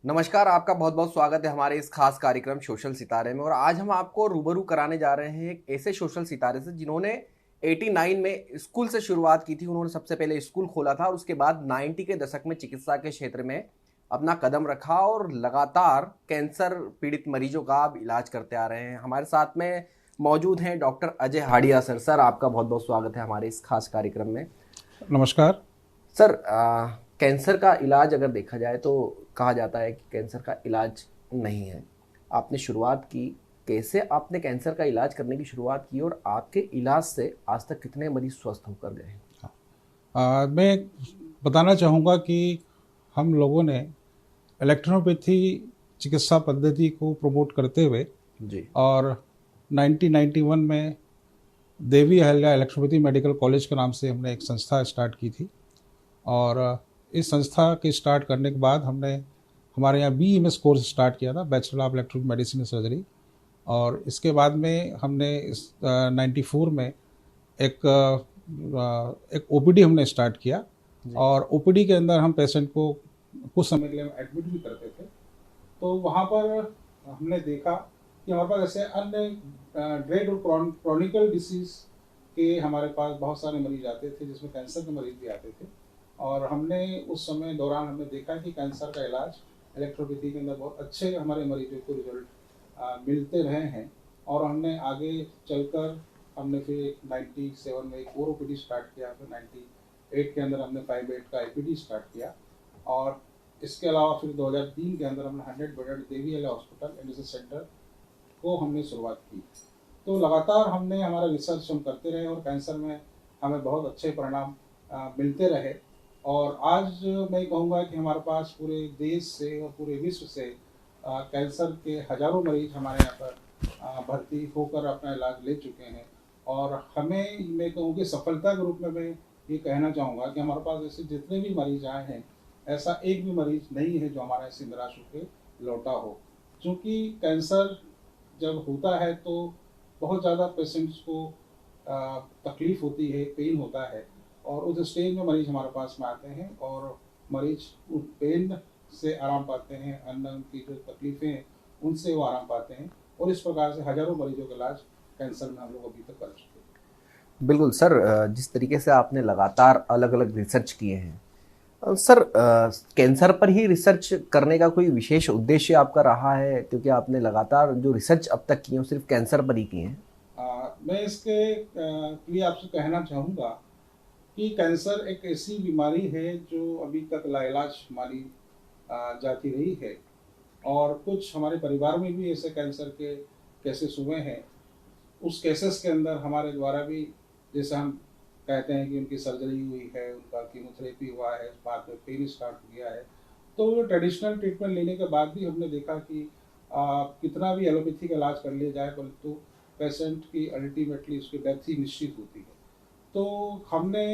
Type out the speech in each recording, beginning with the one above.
नमस्कार, आपका बहुत बहुत स्वागत है हमारे इस खास कार्यक्रम सोशल सितारे में। और आज हम आपको रूबरू कराने जा रहे हैं एक ऐसे सोशल सितारे से जिन्होंने 89 में स्कूल से शुरुआत की थी। उन्होंने सबसे पहले स्कूल खोला था और उसके बाद 90 के दशक में चिकित्सा के क्षेत्र में अपना कदम रखा और लगातार कैंसर पीड़ित मरीजों का अब इलाज करते आ रहे हैं। हमारे साथ में मौजूद हैं डॉक्टर अजय हाड़िया सर। सर, आपका बहुत बहुत स्वागत है हमारे इस खास कार्यक्रम में। नमस्कार। सर, कैंसर का इलाज अगर देखा जाए तो कहा जाता है कि कैंसर का इलाज नहीं है। आपने शुरुआत की, कैसे आपने कैंसर का इलाज करने की शुरुआत की और आपके इलाज से आज तक कितने मरीज स्वस्थ होकर गए हैं? मैं बताना चाहूँगा कि हम लोगों ने इलेक्ट्रोपैथी चिकित्सा पद्धति को प्रमोट करते हुए जी। और 1991 में Devi Ahilya electropathy medical college के नाम से हमने एक संस्था स्टार्ट की थी। और इस संस्था के स्टार्ट करने के बाद हमने हमारे यहाँ BMS कोर्स स्टार्ट किया था, bachelor of electric medicine and surgery. और इसके बाद में हमने इस 94 में एक OPD हमने स्टार्ट किया। जी। और OPD के अंदर हम पेशेंट को कुछ समय के लिए एडमिट भी करते थे। तो वहाँ पर हमने देखा कि हमारे पास ऐसे अन्य ड्रेड और क्रॉनिकल डिसीज के हमारे पास बहुत सारे मरीज आते थे, जिसमें कैंसर के मरीज भी आते थे। और हमने उस समय दौरान हमने देखा कि कैंसर का इलाज इलेक्ट्रोपैथी के अंदर बहुत अच्छे हमारे मरीजों को रिजल्ट मिलते रहे हैं। और हमने आगे चलकर हमने फिर 97 में एक और OPD स्टार्ट किया, फिर 98 के अंदर हमने 5 बेड का IPD स्टार्ट किया। और इसके अलावा फिर 2003 के अंदर हमने 100 bedded Devi Ahilya hospital and research centre को हमने शुरुआत की। तो लगातार हमने हमारा रिसर्च हम करते रहे और कैंसर में हमें बहुत अच्छे परिणाम मिलते रहे। और आज मैं कहूँगा कि हमारे पास पूरे देश से और पूरे विश्व से कैंसर के हजारों मरीज हमारे यहाँ पर भर्ती होकर अपना इलाज ले चुके हैं। और हमें, मैं कहूँ कि सफलता के रूप में मैं ये कहना चाहूँगा कि हमारे पास ऐसे जितने भी मरीज आए हैं, ऐसा एक भी मरीज नहीं है जो हमारे ऐसे निराश होकर लौटा हो। क्योंकि कैंसर जब होता है तो बहुत ज़्यादा पेशेंट्स को तकलीफ होती है, पेन होता है। और उस स्टेज में मरीज हमारे पास में आते हैं और मरीज उस पेन से आराम पाते हैं, अन्य उनकी जो तकलीफ़ें हैं उनसे वो आराम पाते हैं। और इस प्रकार से हजारों मरीजों का इलाज कैंसर में हम लोग अभी तक कर चुके हैं। बिल्कुल सर, जिस तरीके से आपने लगातार अलग अलग रिसर्च किए हैं, सर, कैंसर पर ही रिसर्च करने का कोई विशेष उद्देश्य आपका रहा है? क्योंकि आपने लगातार जो रिसर्च अब तक की है वो सिर्फ कैंसर पर ही की है। मैं इसके लिए आपसे कहना चाहूँगा कि कैंसर एक ऐसी बीमारी है जो अभी तक लाइलाज मानी जाती रही है। और कुछ हमारे परिवार में भी ऐसे कैंसर के केसेस हुए हैं। उस केसेस के अंदर हमारे द्वारा भी, जैसे हम कहते हैं कि उनकी सर्जरी हुई है, उनका कीमोथेरेपी हुआ है, बाद में पेन स्टार्ट हो गया है। तो ट्रेडिशनल ट्रीटमेंट लेने के बाद भी हमने देखा कि कितना भी एलोपैथी का इलाज कर लिया जाए, परंतु पेशेंट की अल्टीमेटली उसकी डेथ ही निश्चित होती है। तो हमने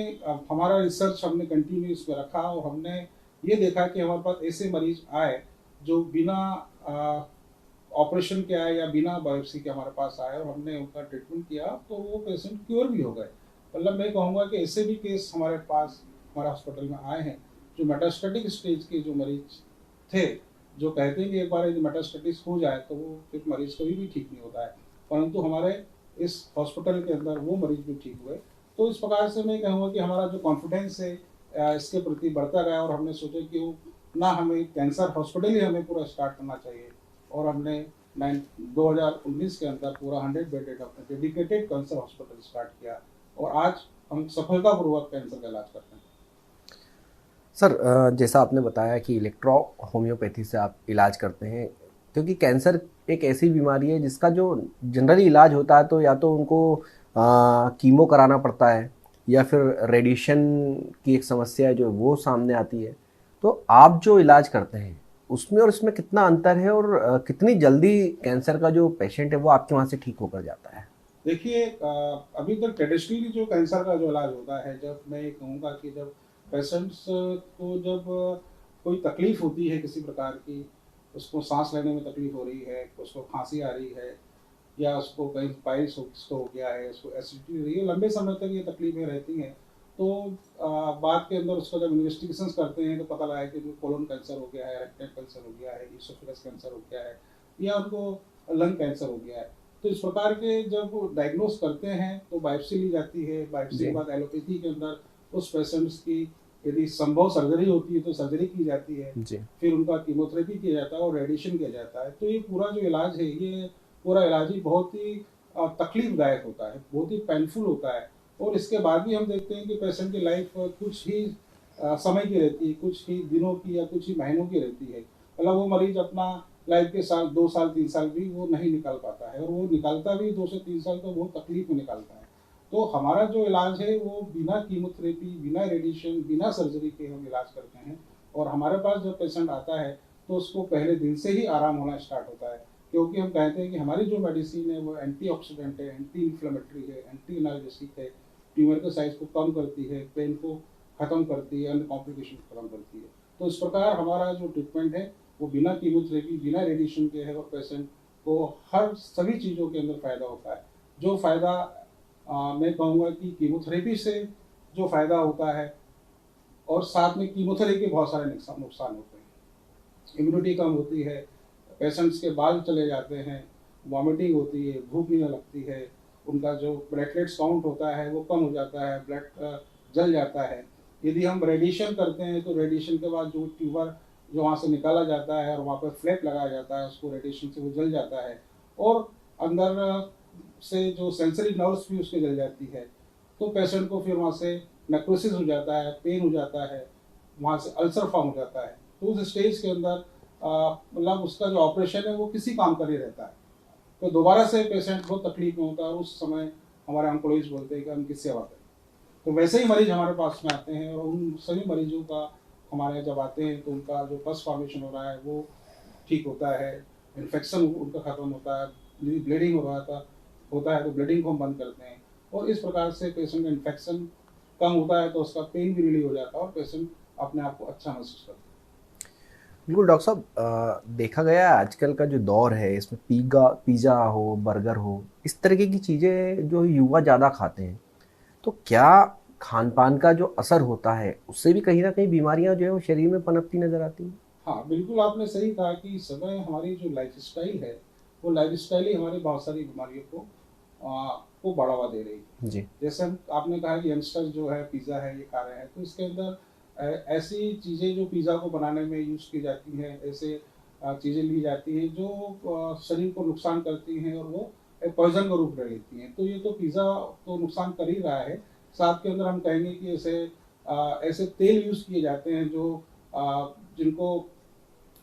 हमारा रिसर्च हमने कंटिन्यू इसमें रखा और हमने ये देखा कि हमारे पास ऐसे मरीज आए जो बिना ऑपरेशन के आए या बिना बायोप्सी के हमारे पास आए, और हमने उनका ट्रीटमेंट किया तो वो पेशेंट क्योर भी हो गए। मतलब मैं कहूँगा कि ऐसे भी केस हमारे पास हमारे हॉस्पिटल में आए हैं जो मेटास्टेटिक स्टेज के जो मरीज थे, जो कहते हैं कि एक बार यदि मेटास्टेटिस हो जाए तो वो फिर मरीज कभी भी ठीक नहीं होता है, परंतु हमारे इस हॉस्पिटल के अंदर वो मरीज भी ठीक हुए। तो इस प्रकार से मैं कहूँगा कि हमारा जो कॉन्फिडेंस है इसके प्रति बढ़ता गया और हमने सोचा कि वो ना, हमें कैंसर हॉस्पिटल ही हमें पूरा स्टार्ट करना चाहिए। और हमने 2019 के अंदर पूरा 100 बेडेड अपना डेडिकेटेड कैंसर हॉस्पिटल स्टार्ट किया और आज हम सफलतापूर्वक कैंसर का इलाज करते हैं। सर, जैसा आपने बताया कि इलेक्ट्रो होम्योपैथी से आप इलाज करते हैं, क्योंकि कैंसर एक ऐसी बीमारी है जिसका जो जनरली इलाज होता है तो या तो उनको कीमो कराना पड़ता है या फिर रेडिएशन की एक समस्या है जो वो सामने आती है। तो आप जो इलाज करते हैं उसमें और इसमें कितना अंतर है और कितनी जल्दी कैंसर का जो पेशेंट है वो आपके वहाँ से ठीक होकर जाता है? देखिए, अभी तक ट्रेडिशनली जो कैंसर का जो इलाज होता है, जब मैं ये कहूँगा कि जब पेशेंट्स को जब कोई तकलीफ होती है किसी प्रकार की, उसको सांस लेने में तकलीफ हो रही है, उसको खांसी आ रही है, या उसको कहीं पाइल्स हो गया है, उसको एसिडिटी हो रही है, लंबे समय तक ये तकलीफें रहती हैं। तो बाद के अंदर उसका जब इन्वेस्टिगेशंस करते हैं तो पता लगा कि उनको कोलोन कैंसर हो गया है, रेक्टल कैंसर हो गया है, इसोफेगस कैंसर हो गया है, या उनको लंग कैंसर हो गया है। तो इस प्रकार के जब डायग्नोस करते हैं तो बायोप्सी ली जाती है। बायोप्सी के बाद एलोपैथी के अंदर उस पेशेंट्स की यदि संभव सर्जरी होती है तो सर्जरी की जाती है, फिर उनका कीमोथेरेपी किया जाता है और रेडिएशन किया जाता है। तो ये पूरा जो इलाज है, ये पूरा इलाज ही बहुत ही तकलीफदायक होता है, बहुत ही पेनफुल होता है। और इसके बाद भी हम देखते हैं कि पेशेंट की लाइफ कुछ ही समय की रहती है, कुछ ही दिनों की या कुछ ही महीनों की रहती है। मतलब वो मरीज अपना लाइफ के साल 2 साल 3 साल भी वो नहीं निकाल पाता है, और वो निकालता भी 2 से 3 साल तो बहुत तकलीफ में निकालता है। तो हमारा जो इलाज है वो बिना कीमोथेरेपी, बिना रेडिएशन, बिना सर्जरी के हम इलाज करते हैं। और हमारे पास जब पेशेंट आता है तो उसको पहले दिन से ही आराम होना स्टार्ट होता है, क्योंकि हम कहते हैं कि हमारी जो मेडिसिन है वो एंटीऑक्सीडेंट है, एंटी इन्फ्लेमेटरी है, एंटी एनाल्जेसिक है, ट्यूमर के साइज को कम करती है, पेन को खत्म करती है, अन्य कॉम्प्लिकेशन को खत्म करती है। तो इस प्रकार हमारा जो ट्रीटमेंट है वो बिना कीमोथेरेपी, बिना रेडिएशन के है, और पेशेंट को हर सभी चीज़ों के अंदर फायदा होता है। जो फायदा मैं कहूँगा कि कीमोथेरेपी से जो फायदा होता है, और साथ में कीमोथेरेपी के बहुत सारे नुकसान होते हैं। इम्यूनिटी कम होती है, पेशेंट्स के बाल चले जाते हैं, वॉमिटिंग होती है, भूख नहीं लगती है, उनका जो प्लेटलेट्स काउंट होता है वो कम हो जाता है, ब्लड जल जाता है। यदि हम रेडिएशन करते हैं तो रेडिएशन के बाद जो ट्यूमर जो वहाँ से निकाला जाता है और वहाँ पर फ्लैप लगाया जाता है, उसको रेडिएशन से वो जल जाता है, और अंदर से जो सेंसरी नर्व्स भी उसके जल जाती है। तो पेशेंट को फिर वहाँ से नेक्रोसिस हो जाता है, पेन हो जाता है, वहाँ से अल्सर फॉर्म हो जाता है। तो उस स्टेज के अंदर मतलब उसका जो ऑपरेशन है वो किसी काम का नहीं रहता है। तो दोबारा से पेशेंट बहुत तकलीफ में होता है, और उस समय हमारे ऑन्कोलॉजिस्ट बोलते हैं कि हम किससे सेवा करें। तो वैसे ही मरीज हमारे पास में आते हैं, और उन सभी मरीजों का हमारे यहाँ जब आते हैं तो उनका जो पस फॉर्मेशन हो रहा है वो ठीक होता है, इन्फेक्शन उनका खत्म होता है, ब्लीडिंग हो रहा था होता है तो ब्लीडिंग को हम बंद करते हैं, और इस प्रकार से पेशेंट का इन्फेक्शन कम होता है तो उसका पेन भी रिलीव हो जाता है, और पेशेंट अपने आप को अच्छा महसूस करता है। बिल्कुल डॉक्टर साहब, देखा गया है आजकल का जो दौर है इसमें पिज़्ज़ा हो, बर्गर हो, इस तरीके की चीज़ें जो युवा ज़्यादा खाते हैं, तो क्या खान पान का जो असर होता है उससे भी कहीं ना कहीं बीमारियां जो है वो शरीर में पनपती नजर आती हैं? हाँ, बिल्कुल आपने सही कहा कि इस समय हमारी जो लाइफस्टाइल है वो लाइफस्टाइल ही हमारी बहुत सारी बीमारियों को बढ़ावा दे रही है। जी। जैसे आपने कहा कि यंगस्टर जो है पिज़्ज़ा है ये खा रहे हैं, तो इसके अंदर ऐसी चीज़ें जो पिज़्ज़ा को बनाने में यूज़ की जाती हैं, ऐसे चीज़ें ली जाती हैं जो शरीर को नुकसान करती हैं, और वो एक पॉइजन का रूप ले लेती हैं। तो ये तो पिज़्ज़ा तो नुकसान कर ही रहा है, साथ के अंदर हम कहेंगे कि ऐसे तेल यूज़ किए जाते हैं जो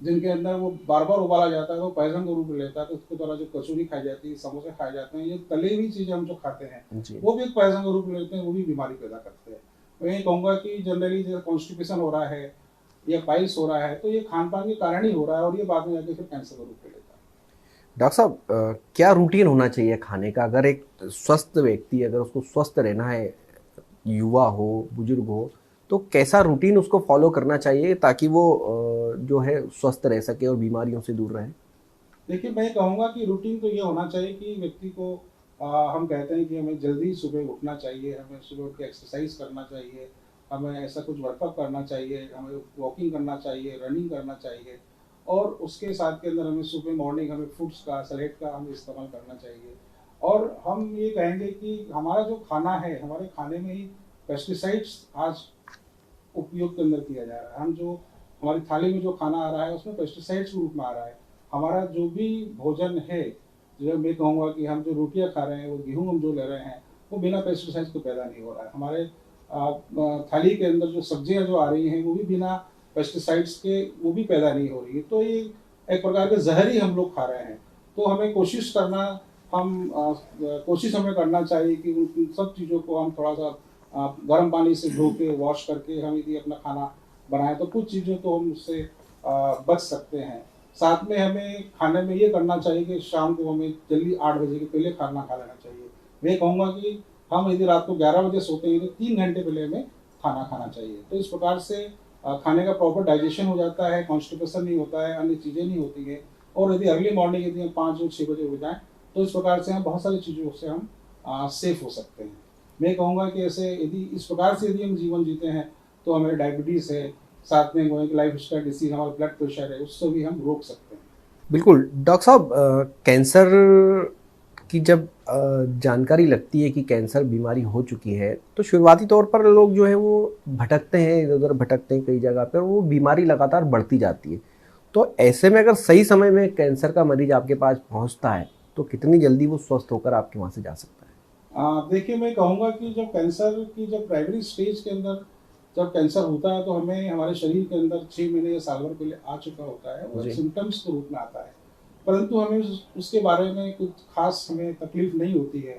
जिनके अंदर वो बार बार उबाला जाता है तो पॉइजन का रूप लेता है। तो उसके द्वारा जो कचौरी खाई जाती है, समोसे खाए जाते हैं, ये तली हुई चीज़ें हम जो खाते हैं वो भी एक पॉइजन का रूप लेते हैं, वो भी बीमारी पैदा करते हैं। मैं ये कहूँगा कि जनरली जो कॉन्स्टिपेशन हो रहा है या पाइल्स हो रहा है तो ये खान पान के कारण ही हो रहा है, और ये बाद में जाके फिर कैंसर का रूप ले लेता है। डॉक्टर साहब, क्या रूटीन होना चाहिए खाने का? अगर एक स्वस्थ व्यक्ति, अगर उसको स्वस्थ रहना है, युवा हो, बुजुर्ग हो, तो कैसा रूटीन उसको फॉलो करना चाहिए ताकि वो जो है स्वस्थ रह सके और बीमारियों से दूर रहे? देखिए, मैं कहूँगा कि रूटीन तो ये होना चाहिए कि व्यक्ति को हम कहते हैं कि हमें जल्दी सुबह उठना चाहिए, हमें सुबह उठ के एक्सरसाइज करना चाहिए, हमें ऐसा कुछ वर्कआउट करना चाहिए, हमें वॉकिंग करना चाहिए, रनिंग करना चाहिए, और उसके साथ के अंदर हमें सुबह मॉर्निंग हमें फ्रूट्स का, सैलेड का हमें इस्तेमाल करना चाहिए। और हम ये कहेंगे कि हमारा जो खाना है, हमारे खाने में ही पेस्टिसाइड्स आज उपयोग के अंदर किया जा रहा है। हम जो हमारी थाली में जो खाना आ रहा है उसमें पेस्टिसाइड्स के रूप में आ रहा है। हमारा जो भी भोजन है, जो मैं कहूँगा कि हम जो रोटियां खा रहे हैं, वो गेहूँ हम जो ले रहे हैं, वो बिना पेस्टिसाइड्स के पैदा नहीं हो रहा है। हमारे थाली के अंदर जो सब्जियां जो आ रही हैं वो भी बिना पेस्टिसाइड्स के वो भी पैदा नहीं हो रही है। तो ये एक प्रकार के जहर ही हम लोग खा रहे हैं। तो हमें कोशिश हमें करना चाहिए कि उन सब चीज़ों को हम थोड़ा सा गर्म पानी से धो के वॉश करके हम यदि अपना खाना बनाएं तो कुछ चीज़ें तो हम उससे बच सकते हैं। साथ में हमें खाने में ये करना चाहिए कि शाम को हमें जल्दी 8 बजे के पहले खाना खा लेना चाहिए। मैं कहूँगा कि हम यदि रात को 11 बजे सोते हैं तो 3 घंटे पहले हमें खाना खाना चाहिए। तो इस प्रकार से खाने का प्रॉपर डाइजेशन हो जाता है, कॉन्स्टिपेशन नहीं होता है, अन्य चीज़ें नहीं होती है। और यदि अर्ली मॉर्निंग यदि हम 5 और 6 बजे हो जाएँ तो इस प्रकार से हम बहुत सारी चीज़ों से हम सेफ हो सकते हैं। मैं कहूँगा कि ऐसे यदि इस प्रकार से यदि हम जीवन जीते हैं तो हमें डायबिटीज़ है, साथ में गोइंग लाइफ स्टाइल डिसीज, हमारा ब्लड प्रेशर है, उससे भी हम रोक सकते हैं। बिल्कुल डॉक्टर साहब, कैंसर की जब जानकारी लगती है कि कैंसर बीमारी हो चुकी है तो शुरुआती तौर पर लोग जो है वो भटकते हैं, इधर उधर भटकते हैं कई जगह पर, वो बीमारी लगातार बढ़ती जाती है। तो ऐसे में अगर सही समय में कैंसर का मरीज आपके पास पहुंचता है तो कितनी जल्दी वो स्वस्थ होकर आपके वहाँ से जा सकता है? देखिए, मैं कहूँगा कि जब कैंसर की जब प्राइमरी स्टेज के अंदर जब कैंसर होता है तो हमें हमारे शरीर के अंदर 6 महीने या साल भर पहले आ चुका होता है, वो जी। सिम्टम्स के रूप में आता है, परंतु हमें उसके बारे में कुछ खास हमें तकलीफ नहीं होती है।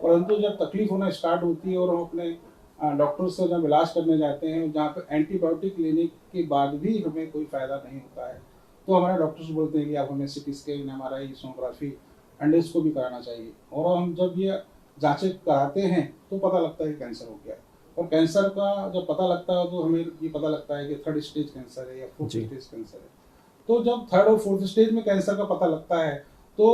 परंतु जब तकलीफ होना स्टार्ट होती है और हम अपने डॉक्टर से जब इलाज करने जाते हैं, जहाँ पे एंटीबायोटिक लेने के बाद भी हमें कोई फ़ायदा नहीं होता है, तो हमारे डॉक्टर्स बोलते हैं कि आप हमें CT scan, MRI, sonography, endoscopy कराना चाहिए। और हम जब ये जांचें कराते हैं तो पता लगता है कि कैंसर हो गया है। और कैंसर का जब पता लगता है तो हमें ये पता लगता है कि 3rd स्टेज कैंसर है या 4th जी। स्टेज कैंसर है। तो जब 3rd और 4th स्टेज में कैंसर का पता लगता है तो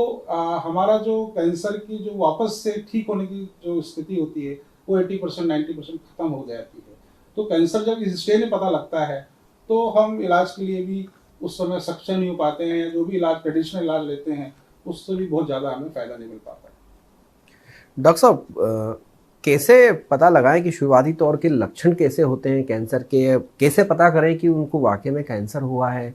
हमारा जो कैंसर की जो वापस से ठीक होने की जो स्थिति होती है वो 80% 90% खत्म हो जाती है। तो कैंसर जब इस स्टेज में पता लगता है तो हम इलाज के लिए भी उस समय सक्षम नहीं हो पाते हैं, या जो भी इलाज ट्रेडिशनल इलाज लेते हैं उससे भी बहुत ज़्यादा हमें फ़ायदा नहीं मिल पाता है। डॉक्टर साहब, कैसे पता लगाएं कि शुरुआती तौर के लक्षण कैसे होते हैं कैंसर के? कैसे पता करें कि उनको वाकई में कैंसर हुआ है?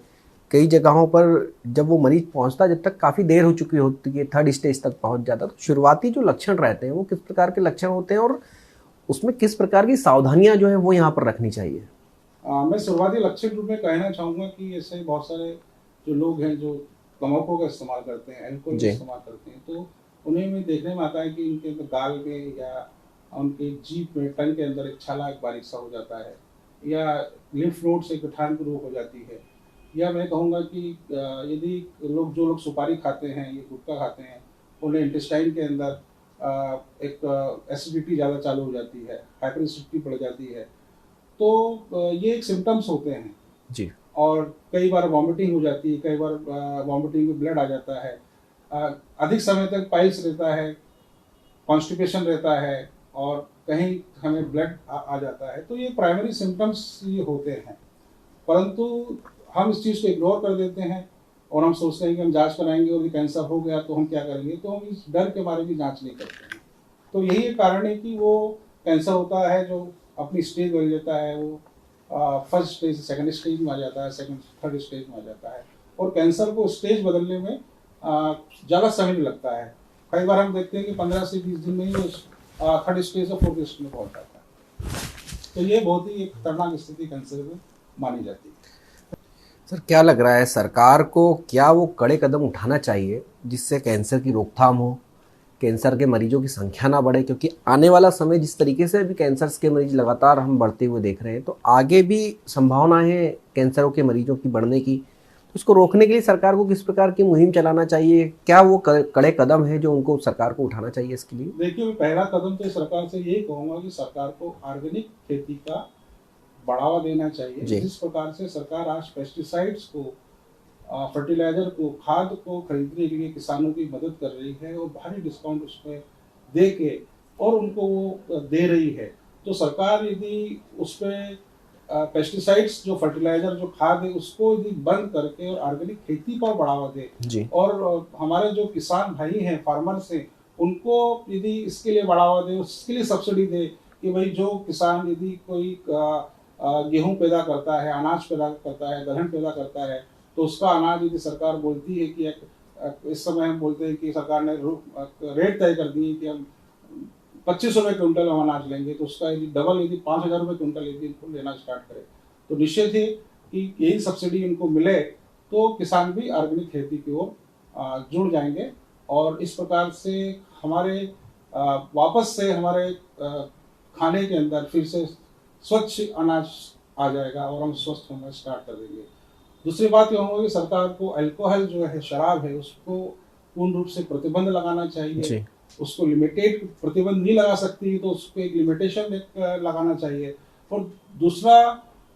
कई जगहों पर जब वो मरीज पहुंचता है, जब तक काफ़ी देर हो चुकी होती है, 3rd स्टेज तक पहुंच जाता है, तो शुरुआती जो लक्षण रहते हैं वो किस प्रकार के लक्षण होते हैं और उसमें किस प्रकार की सावधानियां जो है वो यहाँ पर रखनी चाहिए? मैं शुरुआती लक्षण रूप में कहना चाहूँगा कि ऐसे बहुत सारे जो लोग हैं जो तम्बाकू का इस्तेमाल करते हैं, अल्कोहल का जी। इस्तेमाल करते हैं, तो उन्हें में देखने में आता है कि उनके तो गाल में या उनके जीभ में, टंग के अंदर एक छाला, एक बारीक सा हो जाता है, या लिम्फ नोड से गठान की रोग हो जाती है। या मैं कहूँगा कि यदि जो लोग सुपारी खाते हैं या गुटखा खाते हैं, उन्हें इंटेस्टाइन के अंदर एक एसिडिटी ज़्यादा चालू हो जाती है, हाइपर एसिडिटी बढ़ जाती है। तो ये एक सिम्टम्स होते हैं। जी। और कई बार वॉमिटिंग हो जाती है, कई बार वॉमिटिंग में ब्लड आ जाता है, अधिक समय तक पाइल्स रहता है, कॉन्स्टिपेशन रहता है, और कहीं हमें ब्लड आ जाता है। तो ये प्राइमरी सिम्टम्स ये होते हैं, परंतु हम इस चीज़ को इग्नोर कर देते हैं और हम सोचते हैं कि हम जांच कराएंगे और ये कैंसर हो गया तो हम क्या करेंगे, तो हम इस डर के बारे में जांच नहीं करते हैं। तो यही एक कारण है कि वो कैंसर होता है जो अपनी स्टेज बदल लेता है, वो 1st स्टेज से 2nd स्टेज में आ जाता है, 2nd 3rd स्टेज में आ जाता है। और कैंसर को स्टेज बदलने में ज़्यादा समय नहीं लगता है। कई बार हम देखते हैं कि 15 से 20 दिन में ही 3rd स्टेज और 4th स्टेज में पहुंच जाता है। तो ये बहुत ही एक खतरनाक स्थिति कैंसर में मानी जाती है। सर, क्या लग रहा है सरकार को, क्या वो कड़े कदम उठाना चाहिए जिससे कैंसर की रोकथाम हो, कैंसर के मरीजों की संख्या ना बढ़े? क्योंकि आने वाला समय जिस तरीके से अभी कैंसर के मरीज लगातार हम बढ़ते हुए देख रहे हैं, तो आगे भी संभावनाएं हैं कैंसरों के मरीजों की बढ़ने की। तो इसको रोकने के लिए सरकार को किस प्रकार की मुहिम चलाना चाहिए? क्या वो कड़े कदम है जो उनको सरकार को उठाना चाहिए इसके लिए? देखिए, पहला कदम तो सरकार से यही कहूँगा कि सरकार को ऑर्गेनिक खेती का बढ़ावा देना चाहिए। जी। जिस प्रकार से सरकार आज पेस्टिसाइड्स को, फर्टिलाइजर को, खाद को खरीदने के लिए किसानों की मदद कर रही है और भारी डिस्काउंट उसमें दे के और उनको वो दे रही है, तो सरकार यदि उस पर पेस्टिसाइड्स, जो फर्टिलाइजर, जो खाद है, उसको यदि बंद करके और ऑर्गेनिक खेती पर बढ़ावा दे, जी। और हमारे जो किसान भाई हैं, फार्मर्स हैं, उनको यदि इसके लिए बढ़ावा दे, उसके लिए सब्सिडी दे कि भाई जो किसान यदि कोई गेहूं पैदा करता है, अनाज पैदा करता है, दलहन पैदा करता है, तो उसका अनाज यदि सरकार बोलती है कि इस समय हम बोलते हैं कि सरकार ने रेट तय कर दी है कि हम 25 रुपये क्विंटल हम अनाज लेंगे, तो उसका यदि डबल, यदि 5,000 रुपये क्विंटल यदि इनको लेना स्टार्ट करे, तो निश्चित ही कि यही सब्सिडी इनको मिले तो किसान भी ऑर्गेनिक खेती की ओर जुड़ जाएंगे, और इस प्रकार से हमारे वापस से हमारे खाने के अंदर फिर से स्वच्छ अनाज आ जाएगा और हम स्वस्थ होना स्टार्ट कर देंगे। दूसरी बात ये होगी कि सरकार को अल्कोहल जो है, शराब है, उसको पूर्ण रूप से प्रतिबंध लगाना चाहिए। जी। उसको लिमिटेड प्रतिबंध नहीं लगा सकती तो उसको एक लिमिटेशन लगाना चाहिए। और दूसरा,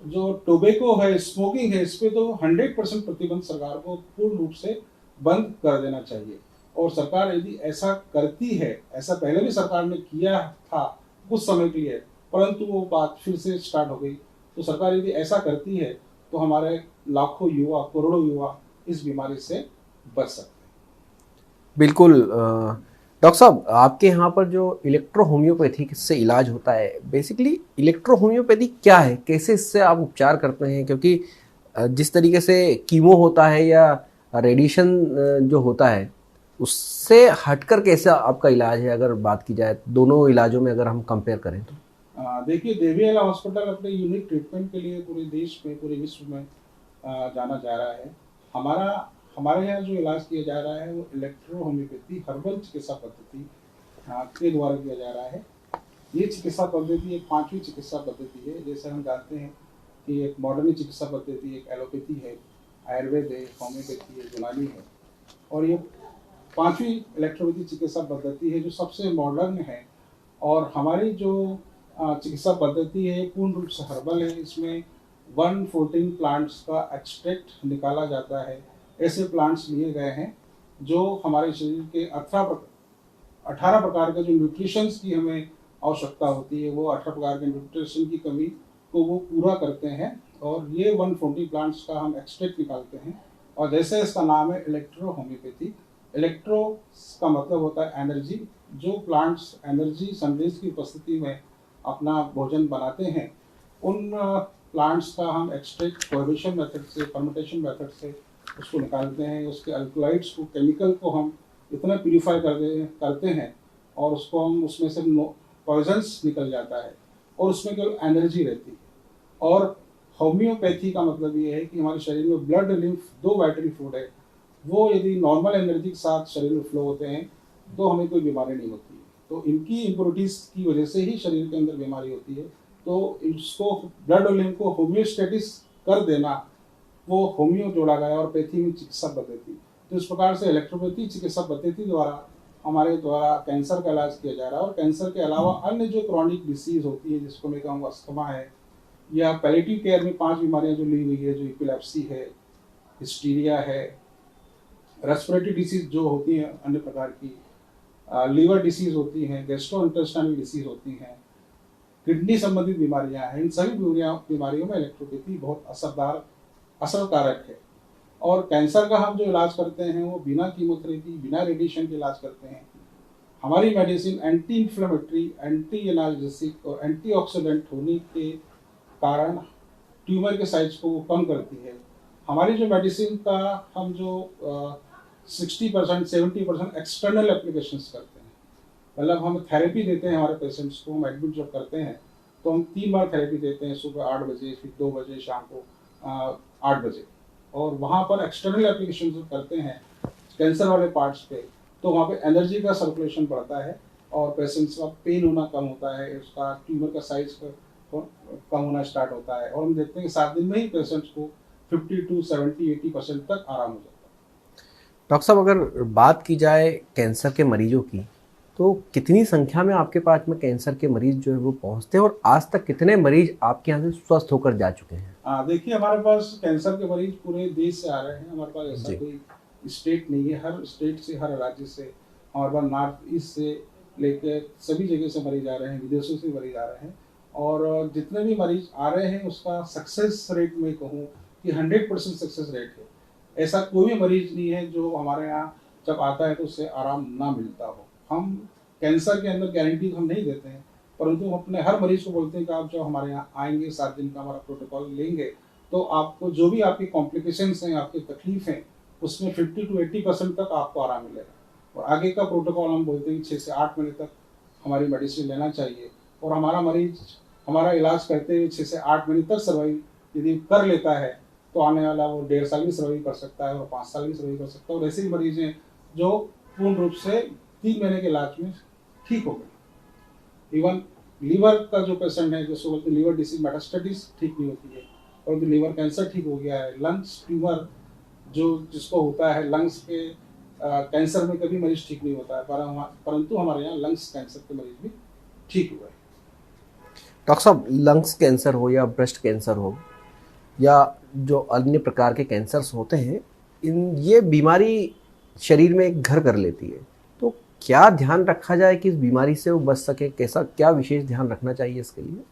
जो टोबैको है, स्मोकिंग है, इस पे तो 100% प्रतिबंध सरकार को पूर्ण रूप से बंद कर देना चाहिए। और सरकार यदि ऐसा करती है, ऐसा पहले भी सरकार ने किया था, कुछ समय के लिए, परंतु वो बात फिर से स्टार्ट हो गई। तो सरकार यदि ऐसा करती है तो हमारे लाखों युवा, करोड़ों युवा इस बीमारी से बच सकते हैं। बिल्कुल। डॉक्टर साहब, आपके यहाँ पर जो इलेक्ट्रो होम्योपैथी से इलाज होता है, बेसिकली इलेक्ट्रो होम्योपैथी क्या है, कैसे इससे आप उपचार करते हैं? क्योंकि जिस तरीके से कीमो होता है या रेडिएशन जो होता है, उससे हटकर कैसे आपका इलाज है, अगर बात की जाए दोनों इलाजों में अगर हम कंपेयर करें तो? देखिए, देवीवाला हॉस्पिटल अपने यूनिक ट्रीटमेंट के लिए पूरे देश में, पूरे विश्व में जाना जा रहा है। हमारा हमारे यहाँ जो इलाज किया जा रहा है वो इलेक्ट्रो होम्योपैथी हर्बल चिकित्सा पद्धति के द्वारा किया जा रहा है। ये चिकित्सा पद्धति एक पांचवी चिकित्सा पद्धति है। जैसे हम जानते हैं कि एक मॉडर्न चिकित्सा पद्धति, एक एलोपैथी है, आयुर्वेद है, होम्योपैथी है, यूनानी है, और ये पांचवी इलेक्ट्रोपैथी चिकित्सा पद्धति है जो सबसे मॉडर्न है। और हमारी जो चिकित्सा पद्धति है पूर्ण रूप से हर्बल है। इसमें 114 प्लांट्स का एक्सट्रैक्ट निकाला जाता है। ऐसे प्लांट्स लिए गए हैं जो हमारे शरीर के 18 प्रकार के जो न्यूट्रिशंस की हमें आवश्यकता होती है, वो 18 प्रकार के न्यूट्रिशन की कमी को वो पूरा करते हैं। और ये 140 प्लांट्स का हम एक्सट्रैक्ट निकालते हैं। और जैसे इसका नाम है इलेक्ट्रो होम्योपैथी, इलेक्ट्रो का मतलब होता है एनर्जी। जो प्लांट्स एनर्जी सनरेज की उपस्थिति में अपना भोजन बनाते हैं, उन प्लांट्स का हम एक्सट्रैक्ट कोएबिशन मेथड से, फर्मेंटेशन मेथड से उसको निकालते हैं। उसके अल्कलॉइड्स को, केमिकल को हम इतना प्यूरिफाई करते हैं और उसको हम, उसमें से पॉइजन्स निकल जाता है और उसमें केवल एनर्जी रहती है। और होम्योपैथी का मतलब ये है कि हमारे शरीर में ब्लड, लिम्फ, दो वाइटल फ्लूइड है, वो यदि नॉर्मल एनर्जी के साथ शरीर में फ्लो होते हैं तो हमें कोई बीमारी नहीं होती है। तो इनकी इम्प्योरिटीज की वजह से ही शरीर के अंदर बीमारी होती है। तो इसको, ब्लड और लिम्फ को होम्योस्टेटिस कर देना, वो होम्यो जोड़ा गया और पैथी में चिकित्सा पद्धति। तो इस प्रकार से इलेक्ट्रोपैथी चिकित्सा पद्धति द्वारा हमारे द्वारा कैंसर का इलाज किया जा रहा है। और कैंसर के अलावा अन्य जो क्रॉनिक डिसीज होती है, जिसको मैं कहूँगा अस्थमा है, या पैलिएटिव केयर में 5 बीमारियां जो ली हुई है, जो एपिलेप्सी है, हिस्टीरिया है, रेस्पिरेटरी डिसीज जो होती हैं अन्य प्रकार की, लीवर डिसीज होती हैं, गैस्ट्रोइंटेस्टाइनल डिसीज होती हैं, किडनी संबंधित बीमारियां हैं, इन सभी बीमारियों में इलेक्ट्रोपैथी बहुत असरकारक है। और कैंसर का हम जो इलाज करते हैं वो बिना कीमोथेरेपी, बिना रेडिएशन के इलाज करते हैं। हमारी medicine anti inflammatory, anti analgesic और एंटीऑक्सीडेंट होने के कारण ट्यूमर के साइज को कम करती है। हमारी जो मेडिसिन का हम जो 60% 70% एक्सटर्नल एप्लीकेशंस करते हैं, मतलब हम थेरेपी देते हैं हमारे पेशेंट्स को। हम एडमिट जब करते हैं तो हम 3 बार थेरेपी देते हैं, सुबह 8 बजे, फिर 2 बजे, शाम को 8 बजे। और वहाँ पर एक्सटर्नल एप्लीकेशन जो करते हैं कैंसर वाले पार्ट्स पे, तो वहाँ पे एनर्जी का सर्कुलेशन बढ़ता है और पेशेंट्स का पेन होना कम होता है, उसका ट्यूमर का साइज कम होना स्टार्ट होता है। और हम देखते हैं कि 7 दिन में ही पेशेंट्स को 50 to 70 80% तक आराम हो जाता है। डॉक्टर साहब, अगर बात की जाए कैंसर के मरीजों की, तो कितनी संख्या में आपके पास में कैंसर के मरीज जो है वो पहुंचते हैं, और आज तक कितने मरीज आपके यहाँ से स्वस्थ होकर जा चुके हैं? देखिए, हमारे पास कैंसर के मरीज पूरे देश से आ रहे हैं। हमारे पास ऐसा कोई स्टेट नहीं है, हर स्टेट से, हर राज्य से, हमारे पास नॉर्थ ईस्ट से लेकर सभी जगह से मरीज आ रहे हैं, विदेशों से मरीज आ रहे हैं। और जितने भी मरीज आ रहे हैं उसका सक्सेस रेट में कहूँ कि 100% सक्सेस रेट है। ऐसा कोई भी मरीज नहीं है जो हमारे यहाँ जब आता है तो उससे आराम ना मिलता हो। हम कैंसर के अंदर गारंटी हम नहीं देते हैं, परंतु हम अपने हर मरीज को बोलते हैं कि आप जब हमारे यहाँ आएंगे, 7 दिन का हमारा प्रोटोकॉल लेंगे, तो आपको जो भी आपकी कॉम्प्लिकेशंस हैं, आपकी तकलीफ हैं, उसमें 50 to 80% तक आपको आराम मिलेगा। और आगे का प्रोटोकॉल हम बोलते हैं कि 6 से 8 महीने तक हमारी मेडिसिन लेना चाहिए। और हमारा मरीज हमारा इलाज करते हुए 6 से 8 महीने तक सर्वाइव यदि कर लेता है तो आने वाला वो 1.5 साल भी सर्वाइव कर सकता है और 5 साल भी सर्वाइव कर सकता है। और ऐसे भी मरीज हैं जो पूर्ण रूप से 3 महीने के इलाज में ठीक हो गए। इवन लीवर का जो पेशेंट है, जिसको बोलते हैं लीवर डिसीज मेटास्टेटिस, ठीक नहीं होती है, और लीवर कैंसर ठीक हो गया है। लंग्स ट्यूमर जो जिसको होता है लंग्स के कैंसर में कभी मरीज ठीक नहीं होता है, परंतु हमारे यहाँ लंग्स कैंसर के मरीज भी ठीक हुए। डॉक्टर साहब, लंग्स कैंसर हो या ब्रेस्ट कैंसर हो या जो अन्य प्रकार के कैंसर्स होते हैं, ये बीमारी शरीर में घर कर लेती है, तो क्या ध्यान रखा जाए कि इस बीमारी से वो बच सके, कैसा क्या विशेष ध्यान रखना चाहिए इसके लिए?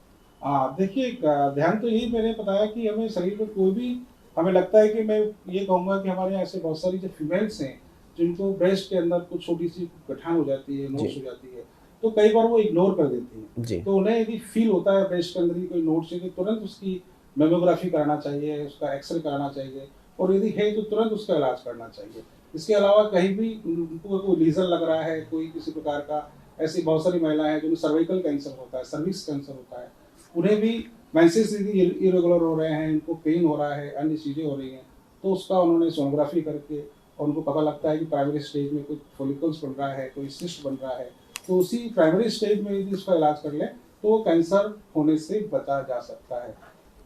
देखिए, ध्यान तो यही मैंने बताया कि हमें शरीर में कोई भी, हमें लगता है कि मैं ये कहूँगा कि हमारे यहाँ ऐसे बहुत सारी जो फीमेल्स हैं जिनको ब्रेस्ट के अंदर कुछ छोटी सी गठान हो जाती है, नोट्स जी। हो जाती है, तो कई बार वो इग्नोर कर देती हैं। जी। तो उन्हें यदि फील होता है ब्रेस्ट के अंदर ही कोई नोट्स है, तो तुरंत उसकी मेमोग्राफी कराना चाहिए, उसका एक्सरे कराना चाहिए, और यदि है तो तुरंत उसका इलाज करना चाहिए। इसके अलावा कहीं भी उनको कोई लीजन लग रहा है, कोई किसी प्रकार का, ऐसी बहुत सारी महिलाएं हैं जिन्हें सर्वाइकल कैंसर होता है, सर्विक्स कैंसर होता है, उन्हें भी मेंसेस इरेगुलर हो रहे हैं, इनको पेन हो रहा है, अन्य चीज़ें हो रही हैं, तो उसका उन्होंने सोनोग्राफी करके, और उनको पता लगता है कि प्राइमरी स्टेज में कोई फॉलिकल्स बन रहा है, कोई सिस्ट बन रहा है, तो उसी प्राइमरी स्टेज में यदि उसका इलाज कर लें तो वो कैंसर होने से बचा जा सकता है।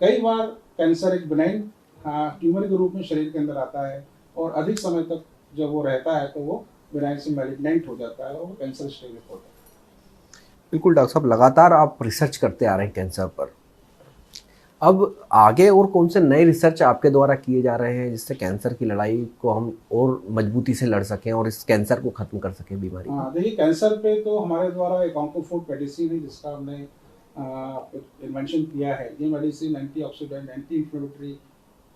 कई बार कैंसर एक बिनाइन ट्यूमर के रूप में शरीर के अंदर आता है, और अधिक समय तक जब वो रहता है तो वो बिनाइन से मैलिग्नेंट हो जाता है और वो कैंसर स्टेज में होता है। बिल्कुल डॉक्टर साहब, लगातार आप रिसर्च करते आ रहे हैं कैंसर पर। अब आगे और कौन से नए रिसर्च आपके द्वारा किए जा रहे हैं जिससे कैंसर की लड़ाई को हम और मजबूती से लड़ सकें और इस कैंसर को खत्म कर सकें, बीमारी को? देखिए, कैंसर पे तो हमारे द्वारा एक ऑन्कोफूड मेडिसिन है जिसका हमने इन्वेंशन किया है। ये मेडिसिन एंटीऑक्सीडेंट, एंटी इंफ्लेमेटरी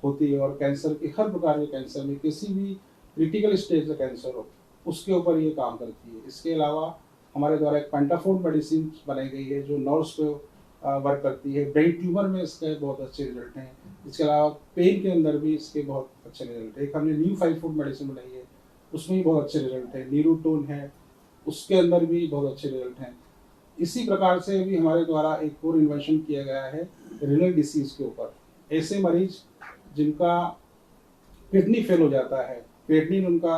होती है, और कैंसर के हर प्रकार के कैंसर में, किसी भी क्रिटिकल स्टेज का कैंसर हो, उसके ऊपर ये काम करती है। इसके अलावा हमारे द्वारा एक पेंटाफोन मेडिसिन बनाई गई है जो नर्व्स पे वर्क करती है। ब्रेन ट्यूमर में इसके बहुत अच्छे रिजल्ट हैं। इसके अलावा पेन के अंदर भी इसके बहुत अच्छे रिजल्ट है। एक हमने न्यू 5 फूड मेडिसिन बनाई है, उसमें भी बहुत अच्छे रिजल्ट है। न्यूरोटोन है, उसके अंदर भी बहुत अच्छे रिजल्ट हैं। इसी प्रकार से भी हमारे द्वारा एक और इन्वेंशन किया गया है रिनल डिसीज के ऊपर। ऐसे मरीज जिनका किडनी फेल हो जाता है, क्रिएटिनिन उनका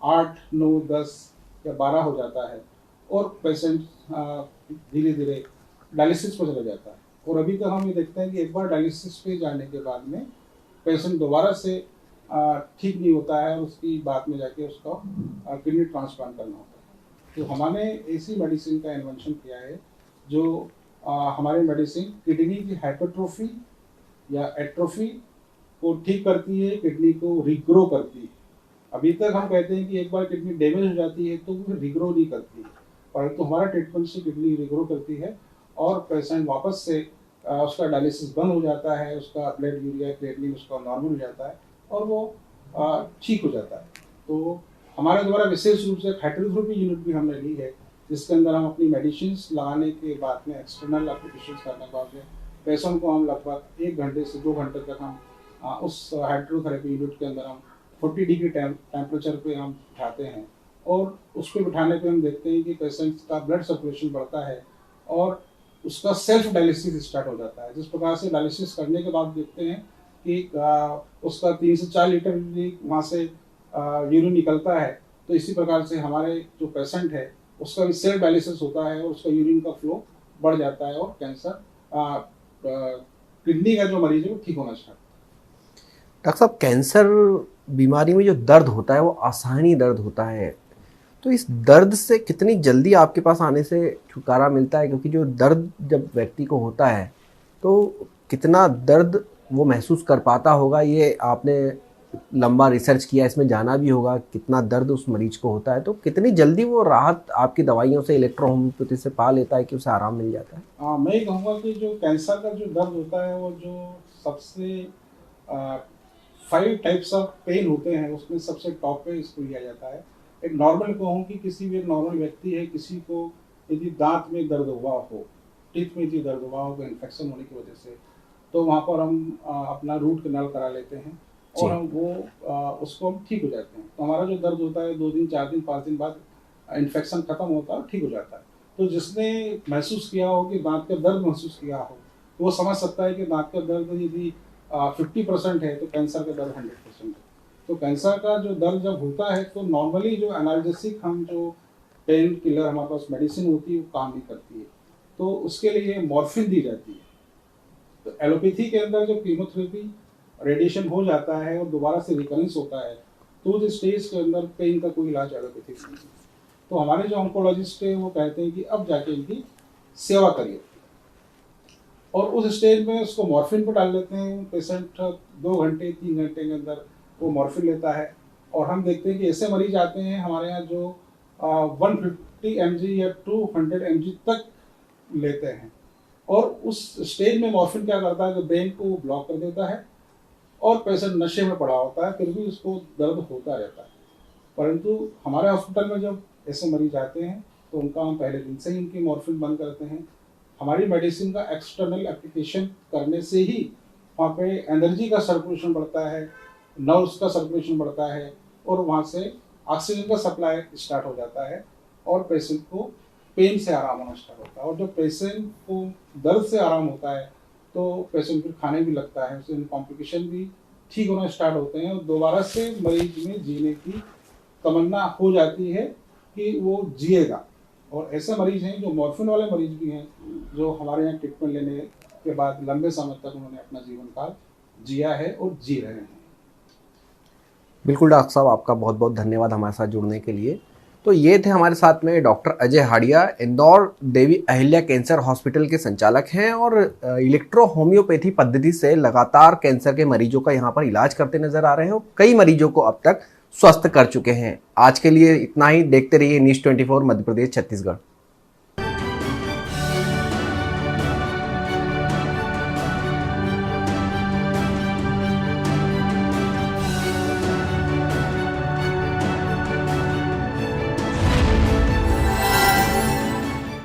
8, 9, 10 या 12 हो जाता है, और पेशेंट धीरे धीरे डायलिसिस पर चला जाता है। और अभी तक हम ये देखते हैं कि एक बार डायलिसिस पे जाने के बाद में पेशेंट दोबारा से ठीक नहीं होता है, और उसकी बाद में जाके उसका किडनी ट्रांसप्लांट करना होता है। तो हमने ऐसी मेडिसिन का इन्वेंशन किया है जो हमारी मेडिसिन किडनी की हाइपरट्रोफी या एट्रोफी को ठीक करती है, किडनी को रिग्रो करती है। अभी तक हम कहते हैं कि एक बार किडनी डैमेज हो जाती है तो वो रिग्रो नहीं करती है, परंतु हमारा ट्रीटमेंट से किडनी रिग्रो करती है, और पेशेंट वापस से उसका डायलिसिस बंद हो जाता है, उसका ब्लड यूरिया क्रिएटिनिन उसका नॉर्मल हो जाता है, और वो ठीक हो जाता है। तो हमारे द्वारा विशेष रूप से हाइड्रोथेरेपी यूनिट भी हमने ली है, जिसके अंदर हम अपनी मेडिसिन लगाने के बाद में एक्सटर्नल एप्लीकेशन करने के बाद में पेशेंट को हम लगभग 1 घंटे से 2 घंटे तक हम उस हाइड्रोथेरेपी यूनिट के अंदर हम 40 डिग्री टेम्परेचर पे हम बिठाते हैं, और उस पर बिठाने पे हम देखते हैं कि पेशेंट का ब्लड सर्कुलेशन बढ़ता है और उसका सेल्फ डायलिसिस स्टार्ट हो जाता है। जिस प्रकार से डायलिसिस करने के बाद देखते हैं कि उसका 3 से 4 लीटर वहाँ से यूरिन निकलता है, तो इसी प्रकार से हमारे जो पेशेंट है उसका भी सेल्फ डायलिसिस होता है और उसका यूरिन का फ्लो बढ़ जाता है, और कैंसर किडनी का जो मरीज है वो ठीक होना स्टार्ट। डॉक्टर साहब, कैंसर बीमारी में जो दर्द होता है वो असहनीय दर्द होता है, तो इस दर्द से कितनी जल्दी आपके पास आने से छुटकारा मिलता है? क्योंकि जो दर्द जब व्यक्ति को होता है तो कितना दर्द वो महसूस कर पाता होगा, ये आपने लंबा रिसर्च किया, इसमें जाना भी होगा कितना दर्द उस मरीज को होता है, तो कितनी जल्दी वो राहत आपकी दवाइयों से, इलेक्ट्रो होम्योपैथी से पा लेता है कि उसे आराम मिल जाता है? मैं ये कहूँगा कि जो कैंसर का जो दर्द होता है वो जो सबसे 5 टाइप्स ऑफ पेन होते हैं उसमें सबसे टॉप पे इसको लिया जाता है। एक नॉर्मल कहूँ कि किसी भी नॉर्मल व्यक्ति है, किसी को यदि दांत में दर्द हुआ हो, टीथ में यदि दर्द हुआ हो इन्फेक्शन होने की वजह से, तो वहाँ पर हम अपना रूट कैनाल करा लेते हैं, और हम वो उसको हम ठीक हो जाते हैं। तो हमारा जो दर्द होता है 2 दिन 4 दिन 5 दिन बाद इन्फेक्शन खत्म होता है, ठीक हो जाता है। तो जिसने महसूस किया हो कि दांत का दर्द महसूस किया हो, तो वो समझ सकता है कि दांत का दर्द यदि 50% है तो कैंसर का दर्द 100% है। तो कैंसर का जो दर्द जब होता है तो नॉर्मली जो एनाल्जेसिक हम जो पेन किलर हमारे पास मेडिसिन होती है वो काम नहीं करती है, तो उसके लिए मॉर्फिन दी जाती है। तो एलोपैथी के अंदर जब कीमोथेरेपी रेडिएशन हो जाता है और दोबारा से रिकरेंस होता है, तो उस स्टेज के अंदर पेन का कोई इलाज एलोपैथिक नहीं है। तो हमारे जो ऑन्कोलॉजिस्ट है वो कहते हैं कि अब जाके इनकी सेवा करिए, और उस स्टेज में उसको मॉर्फिन पर डाल लेते हैं। पेशेंट 2 घंटे 3 घंटे के अंदर वो मॉर्फिन लेता है, और हम देखते हैं कि ऐसे मरीज आते हैं हमारे यहाँ जो 150 mg या 200 mg तक लेते हैं, और उस स्टेज में मॉर्फिन क्या करता है कि ब्रेन को ब्लॉक कर देता है और पेशेंट नशे में पड़ा होता है, फिर भी उसको दर्द होता रहता है। परंतु हमारे हॉस्पिटल में जब ऐसे मरीज आते हैं तो उनका हम पहले दिन से ही उनकी मॉर्फिन बंद करते हैं। हमारी मेडिसिन का एक्सटर्नल एप्लीकेशन करने से ही वहाँ पे एनर्जी का सर्कुलेशन बढ़ता है, नर्व्स का सर्कुलेशन बढ़ता है, और वहाँ से ऑक्सीजन का सप्लाई स्टार्ट हो जाता है और पेशेंट को पेन से आराम होना स्टार्ट होता है। और जब पेशेंट को दर्द से आराम होता है तो पेशेंट फिर खाने भी लगता है, उससे कॉम्प्लिकेशन भी ठीक होना स्टार्ट होते हैं और दोबारा से मरीज में जीने की तमन्ना हो जाती है कि वो जिएगा। और ऐसे मरीज हैं जो मॉर्फिन वाले मरीज भी हैं जो हमारे यहाँ ट्रीटमेंट लेने के बाद लंबे समय तक उन्होंने अपना जीवन काल जिया है और जी रहे हैं। बिल्कुल डॉक्टर साहब, आपका बहुत बहुत धन्यवाद हमारे साथ जुड़ने के लिए। तो ये थे हमारे साथ में doctor Ajay हाड़िया, Indore Devi Ahilya cancer hospital के संचालक हैं और इलेक्ट्रो होम्योपैथी पद्धति से लगातार कैंसर के मरीजों का यहाँ पर इलाज करते नजर आ रहे हैं और कई मरीजों को अब तक स्वस्थ कर चुके हैं। आज के लिए इतना ही। देखते रहिए न्यूज़ 24 मध्य प्रदेश छत्तीसगढ़।